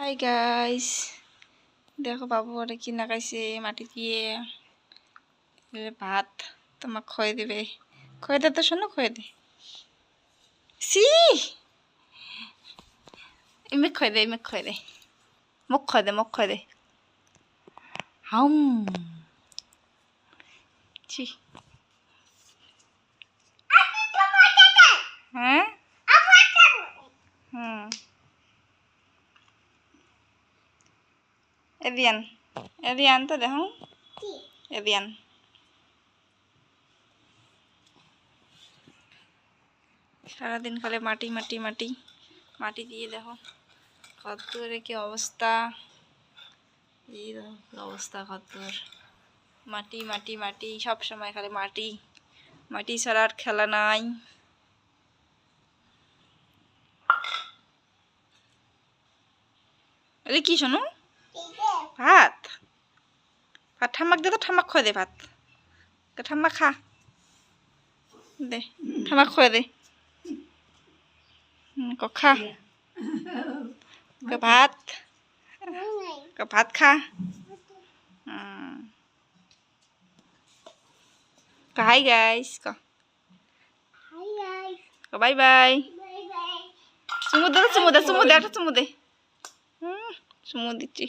Hi guys, দেখো বাবু ওরা কি নাগাইছে মাটি দিয়ে ভাত তোমাক খোয়াই দেবে। খোয়াই দে তো, শোনো খোয়াই দে। সি ইমেক খোয়াই দে, ইমেক খোয়াই দে, মোক খোয়াই দে, মোক খোয়াই দে। হাম ছি। হ্যাঁ হুম এদিয়ান এদিয়ান তো দেখো এদিয়ান। সারাদিন খালে মাটি মাটি মাটি মাটি দিয়ে দেখো কতদূরে কি অবস্থা। এই দেখো কি অবস্থা, কতদূর মাটি মাটি মাটি, সব সময় খালি মাটি মাটি ছাড়া আর খেলা নাই। আরে কি শোনো, ভাত ভাত ঠাম্মাক দে তো, ঠাম্মাক খোয়া দে ভাত। ঠাম্মা খা দে, ঠাম্মাক খোয়া দে। খা ভাত, ভাত খা। Hi guys, bye bye. চুমু দে, চুমু দে, চুমু দে, একটা চুমু দে। চুমু দিচ্ছি।